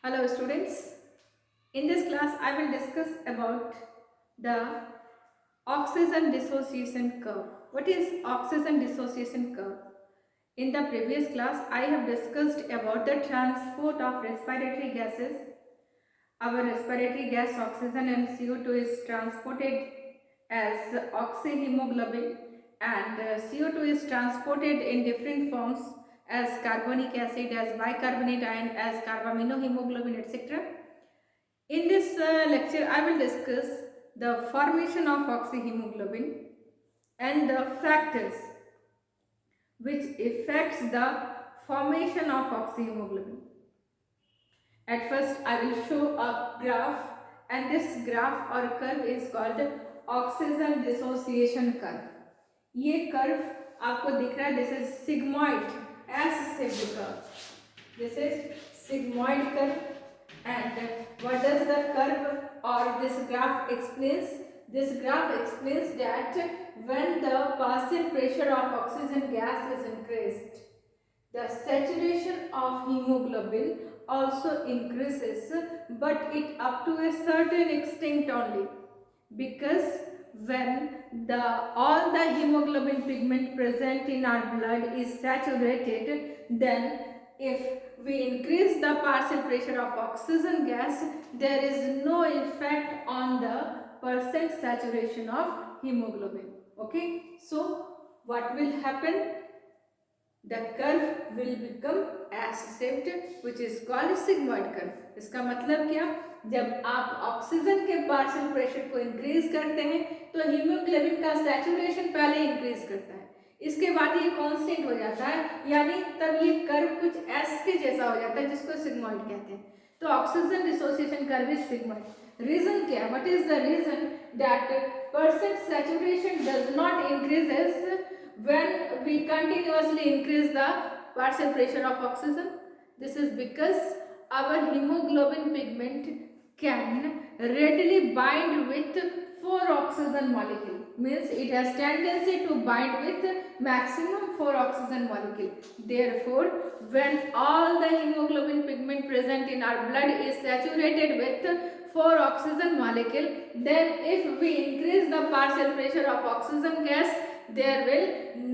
Hello students. In this class I will discuss about the oxygen dissociation curve. What is oxygen dissociation curve? In the previous class I have discussed about the transport of respiratory gases. Our respiratory gas oxygen and CO2 is transported as oxyhemoglobin, and CO2 is transported in different forms as carbonic acid, as bicarbonate ion, as carbaminohemoglobin, etc. In this lecture, I will discuss the formation of oxyhemoglobin and the factors which affects the formation of oxyhemoglobin. At first, I will show a graph, and this graph or curve is called oxygen dissociation curve. ये curve आपको दिख रहा है, this is sigmoid, S shaped curve. This is sigmoid curve. And what does the curve or this graph explains? This graph explains that when the partial pressure of oxygen gas is increased, the saturation of hemoglobin also increases, but it up to a certain extent only, because when the all the hemoglobin pigment present in our blood is saturated, then if we increase the partial pressure of oxygen gas, there is no effect on the percent saturation of hemoglobin. Okay, so what will happen? The curve will become S-shaped, which is called sigmoid curve. इसका मतलब क्या? जब आप oxygen के partial pressure को increase करते हैं तो हीमोग्लोबिन का सैचुरेशन पहले इंक्रीज करता है, इसके बाद ये कांस्टेंट हो जाता है, यानी तब ये कर्व कुछ एस के जैसा हो जाता है, जिसको सिग्मॉइड कहते हैं. तो oxygen dissociation curve is sigmoid. Reason क्या? What is the reason that percent saturation does not increases when we continuously increase the partial pressure of oxygen? This is because our hemoglobin pigment can readily bind with 4 oxygen molecule, means it has tendency to bind with maximum 4 oxygen molecule. Therefore, when all the hemoglobin pigment present in our blood is saturated with 4 oxygen molecule, then if we increase the partial pressure of oxygen gas, there will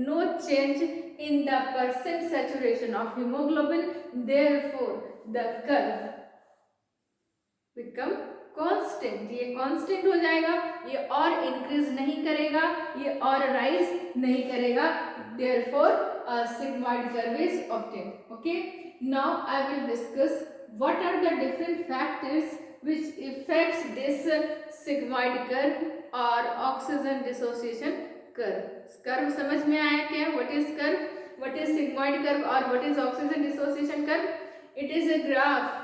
no change in the percent saturation of hemoglobin. Therefore, the curve become constant. ये constant हो जाएगा, ये और increase नहीं करेगा, ये और rise नहीं करेगा. Therefore, a sigmoid curve is obtained. Okay. Now I will discuss what are the different factors which affects this sigmoid curve or oxygen dissociation curve. Curve समझ में आया क्या? What is curve, what is sigmoid curve और what is oxygen dissociation curve? It is a graph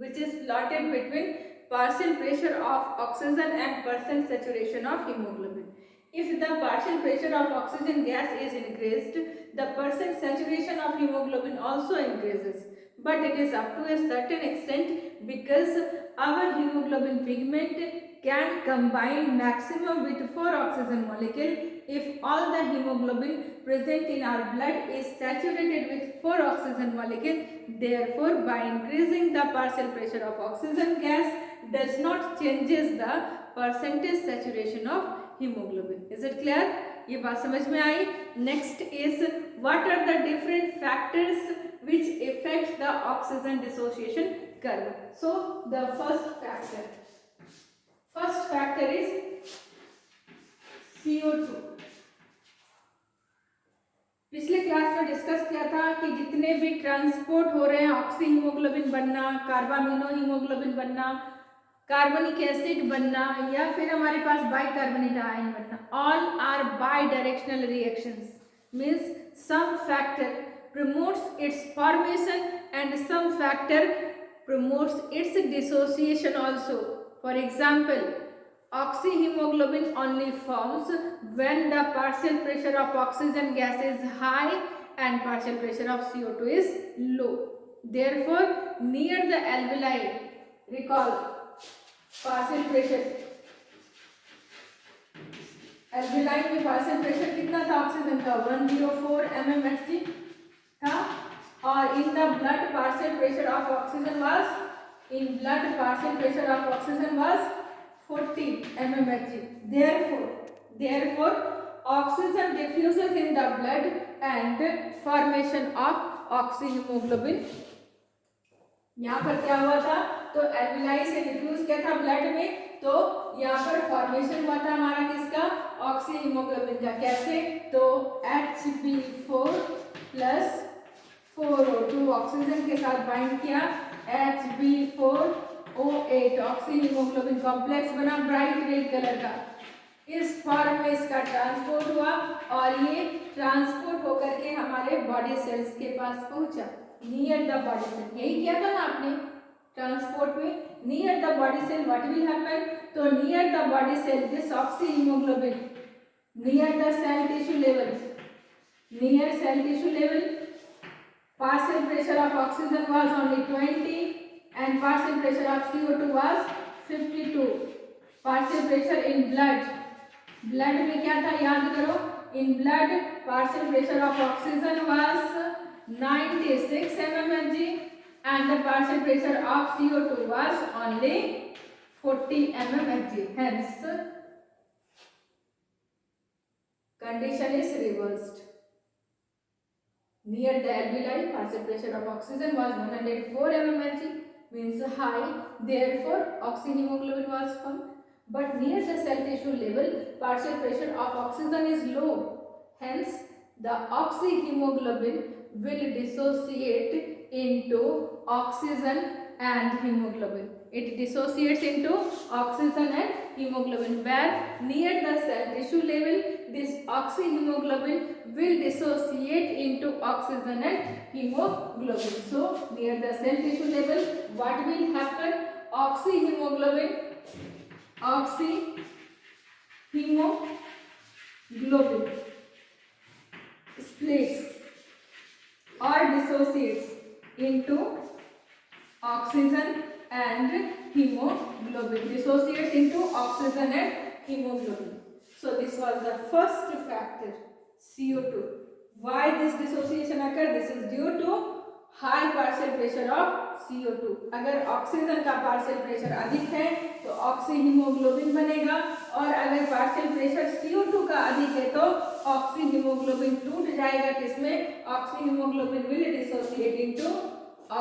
which is plotted between partial pressure of oxygen and percent saturation of hemoglobin. If the partial pressure of oxygen gas is increased, the percent saturation of hemoglobin also increases, but it is up to a certain extent, because our hemoglobin pigment can combine maximum with 4 oxygen molecule if all the hemoglobin present in our blood is saturated with 4 oxygen molecule. Therefore, by increasing the partial pressure of oxygen gas does not changes the percentage saturation of hemoglobin. Is it clear? ये बात समझ में आई? Next is what are the different factors which affect the oxygen dissociation curve. So the first factor is CO2. पिछले class में discuss किया था कि जितने भी ट्रांसपोर्ट हो रहे हैं, ऑक्सी हीमोग्लोबिन बनना, कार्बामिनो हीमोग्लोबिन बनना, कार्बनिक एसिड बनना, या फिर हमारे पास बाइकार्बोनेट आयन बनना, all are bidirectional reactions. Means some factor promotes its formation and some factor promotes its dissociation also. For example, oxyhemoglobin only forms when the partial pressure of oxygen gas is high and partial pressure of CO2 is low. Therefore, near the alveoli, recall partial pressure, alveoli में partial pressure कितना था oxygen का? 104 mmHg था. or in the blood partial pressure of oxygen was 40 mmHg. Therefore oxygen diffuses in the blood and formation of oxyhemoglobin. यहाँ पर क्या हुआ था, तो एल्विलाई से डिफ्यूज क्या था ब्लड में, तो यहाँ पर फॉर्मेशन हुआ था हमारा किसका, ऑक्सीहीमोग्लोबिन का. कैसे, तो Hb4 प्लस 4O2 ऑक्सीजन के साथ बाइंड किया, Hb4O8 ऑक्सीहीमोग्लोबिन कॉम्प्लेक्स बना ब्राइट रेड कलर का. इस फॉर्म में इसका ट्रांसपोर्ट हुआ और ये ट्रांसपोर्ट होकर के हमारे बॉडी सेल्स के पास पहुंचा, नियर द बॉडी सेल. यही किया था ना आपने ट्रांसपोर्ट में, near the body cell what will happen, तो near the body cell this oxyhaemoglobin near the cell tissue level, partial pressure of oxygen was only 20 and partial pressure of CO2 was 52. partial pressure in blood में क्या था याद करो, in blood partial pressure of oxygen was 96 mmHg and the partial pressure of CO2 was only 40 mmHg. Hence condition is reversed. Near the alveoli partial pressure of oxygen was 104 mmHg, means high, therefore oxyhemoglobin was found. But near the cell tissue level partial pressure of oxygen is low, hence the oxyhemoglobin will dissociate into oxygen and hemoglobin. It dissociates into oxygen and hemoglobin, where near the cell tissue level this oxyhemoglobin will dissociate into oxygen and hemoglobin. So near the cell tissue level what will happen, oxyhemoglobin splits or dissociates into oxygen and hemoglobin, So this was the first factor, CO2. Why this dissociation occur? This is due to high partial pressure of CO2. अगर oxygen का partial pressure अधिक है तो oxyhaemoglobin बनेगा, और अगर partial pressure CO2 का अधिक है तो ऑक्सीहीमोग्लोबिन टूट जाएगा. किसमें, oxyhaemoglobin will dissociate into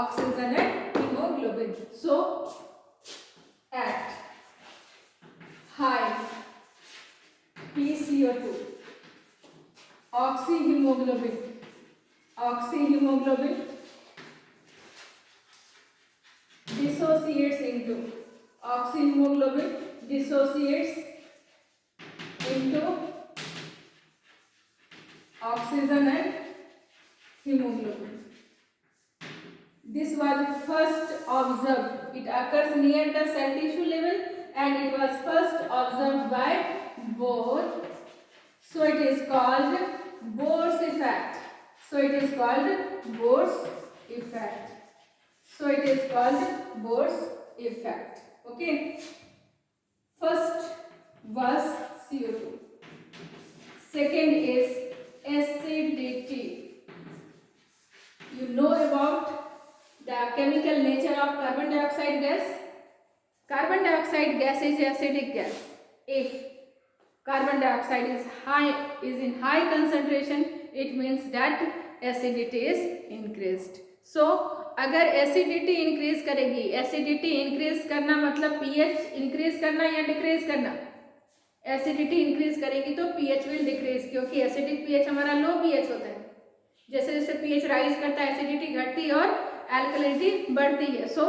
oxygen and haemoglobin. So at high PCO2 oxyhemoglobin dissociates into oxygen and hemoglobin. This was first observed. It occurs near the cell tissue level and it was first observed by Bohr. So it is called Bohr's effect. Okay. First was CO2. Second is acidity. You know about the chemical nature of carbon dioxide gas. Carbon dioxide gas is acidic gas. If carbon dioxide is in high concentration, it means that acidity is increased. So अगर acidity increase करेगी, acidity increase करना मतलब pH increase करना या decrease करना, acidity increase करेगी तो pH will decrease, क्योंकि एसिडिक पीएच हमारा लो पीएच होता है. जैसे जैसे पीएच राइज करता है एसिडिटी घटती है और एल्कलिनिटी बढ़ती है. सो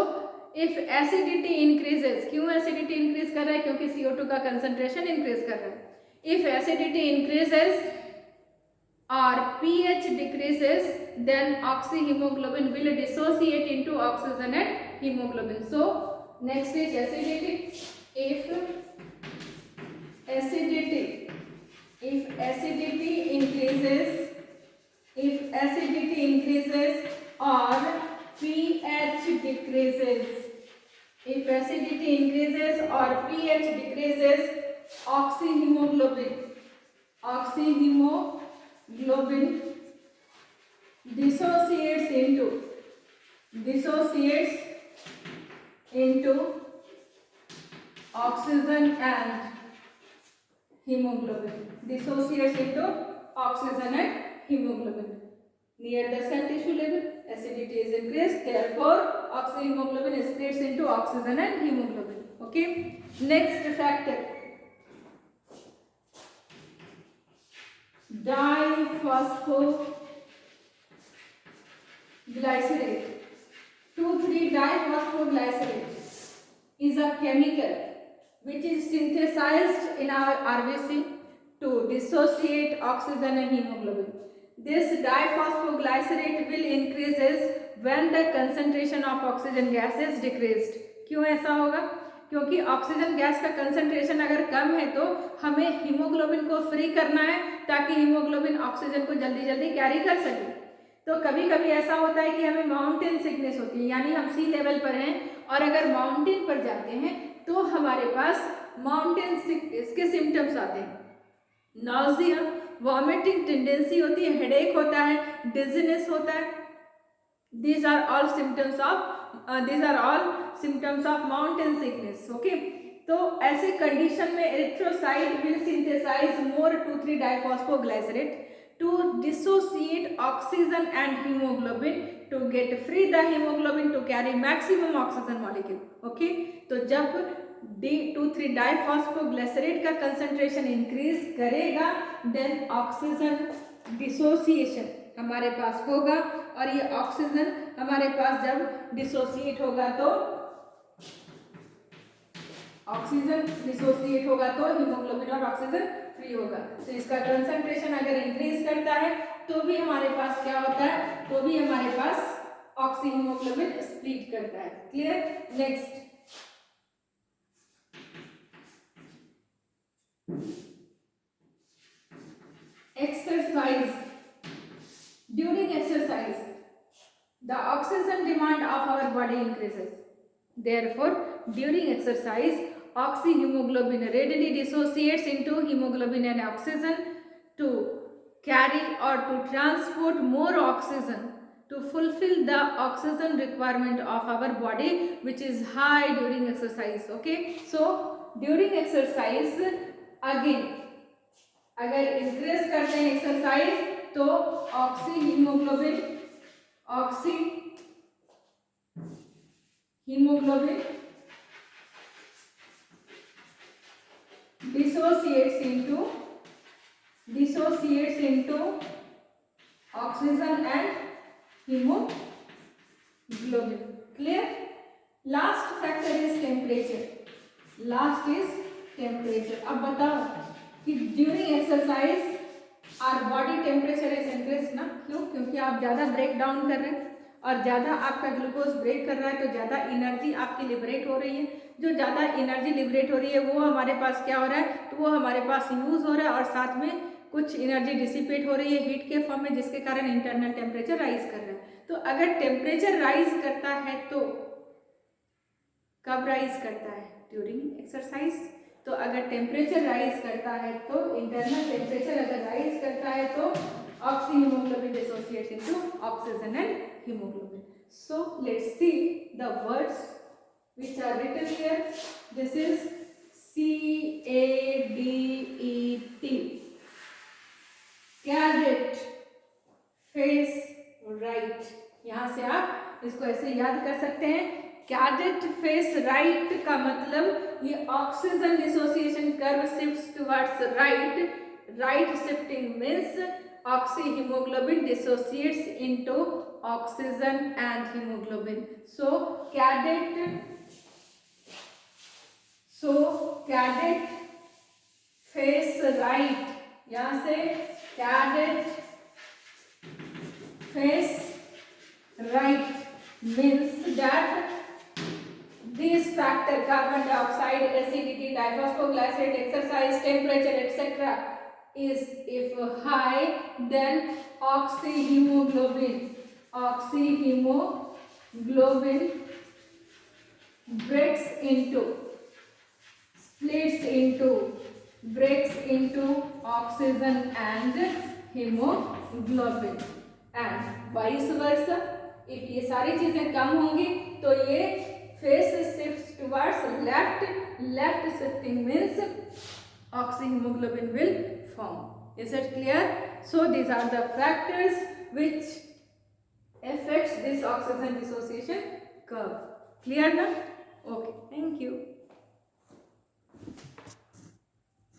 इफ एसिडिटी इंक्रीजेस, क्यों एसिडिटी इंक्रीज कर रहा है, क्योंकि CO2 का कंसंट्रेशन इंक्रीज कर रहा है. If acidity increases or pH decreases, then oxyhemoglobin will dissociate into oxygen and hemoglobin. So next is acidity. If acidity increases or pH decreases, oxyhemoglobin dissociates into oxygen and hemoglobin. Dissociates into oxygen and hemoglobin. Near the cell tissue level, acidity is increased. Therefore, oxyhemoglobin splits into oxygen and hemoglobin. Okay. Next factor, diphosphoglycerate. 2,3-diphosphoglycerate is a chemical which is synthesized in our RBC to dissociate oxygen and hemoglobin. This diphosphoglycerate will increases when the concentration of oxygen gas is decreased. क्यों ऐसा होगा? क्योंकि oxygen gas का concentration अगर कम है तो हमें haemoglobin को फ्री करना है ताकि हीमोग्लोबिन ऑक्सीजन को जल्दी जल्दी कैरी कर सके। तो कभी कभी ऐसा होता है कि हमें माउंटेन सिकनेस होती है, यानी हम सी लेवल पर हैं और अगर माउंटेन पर जाते हैं तो हमारे पास माउंटेन सिकनेस के सिम्टम्स आते हैं। नॉजिया, वॉमिटिंग टेंडेंसी होती है, हेडेक होता है, डिजीनेस होता है। These are all symptoms of mountain sickness. Okay, तो ऐसे कंडीशन में erythrocyte will synthesise more 2,3-diphosphoglycerate to dissociate oxygen and hemoglobin to get free the hemoglobin to carry maximum oxygen molecule. Okay, तो जब 2,3-diphosphoglycerate का concentration increase करेगा then oxygen dissociation हमारे पास होगा और ये ऑक्सीजन हमारे पास जब डिसोसिएट होगा तो हीमोग्लोबिन और ऑक्सीजन फ्री होगा। तो इसका कंसंट्रेशन अगर इंक्रीज करता है तो भी हमारे पास क्या होता है, तो भी हमारे पास ऑक्सीहीमोग्लोबिन स्प्लिट करता है। Clear? Next, exercise. During exercise, the oxygen demand of our body increases. Therefore, during exercise, oxyhemoglobin readily dissociates into hemoglobin and oxygen to carry or to transport more oxygen to fulfill the oxygen requirement of our body, which is high during exercise. Okay, so during exercise again अगर increase करते हैं exercise तो oxyhaemoglobin dissociates into oxygen and hemoglobin. Clear? Last factor is temperature. अब बताओ कि during exercise our body temperature is increase ना? क्यों? क्योंकि आप ज़्यादा ब्रेक डाउन कर रहे हैं और ज़्यादा आपका ग्लूकोज ब्रेक कर रहा है तो ज़्यादा एनर्जी आपकी लिबरेट हो रही है। जो ज़्यादा एनर्जी लिबरेट हो रही है वो हमारे पास क्या हो रहा है, तो वो हमारे पास यूज़ हो रहा है और साथ में कुछ एनर्जी डिसिपेट हो रही है हीट के फॉर्म में, जिसके कारण इंटरनल टेम्परेचर राइज कर रहा है। तो अगर टेम्परेचर राइज करता है तो कब राइज करता है? During exercise. तो अगर टेम्परेचर राइज करता है तो इंटरनल टेम्परेचर अगर राइज करता है तो oxyhaemoglobin dissociates into oxygen and haemoglobin. So let's see the words which are written here. This is CADET. Cadet, face right. यहाँ से आप इसको ऐसे याद कर सकते हैं. कैडेट फेस राइट का मतलब ये oxygen dissociation curve shifts towards right. Right shifting means oxyhaemoglobin dissociates into oxygen and haemoglobin. So cadet face right. यहाँ से cadet face right means that these factor carbon dioxide, acidity, diphosphoglycerate, exercise, temperature, etc. is if high, then oxyhemoglobin breaks into oxygen and hemoglobin. And vice versa. If ये सारी चीजें कम होंगी तो ये phase shift towards left, left shifting means oxyhemoglobin will form. Is it clear? So these are the factors which affects this oxygen dissociation curve. Clear now? Okay, thank you.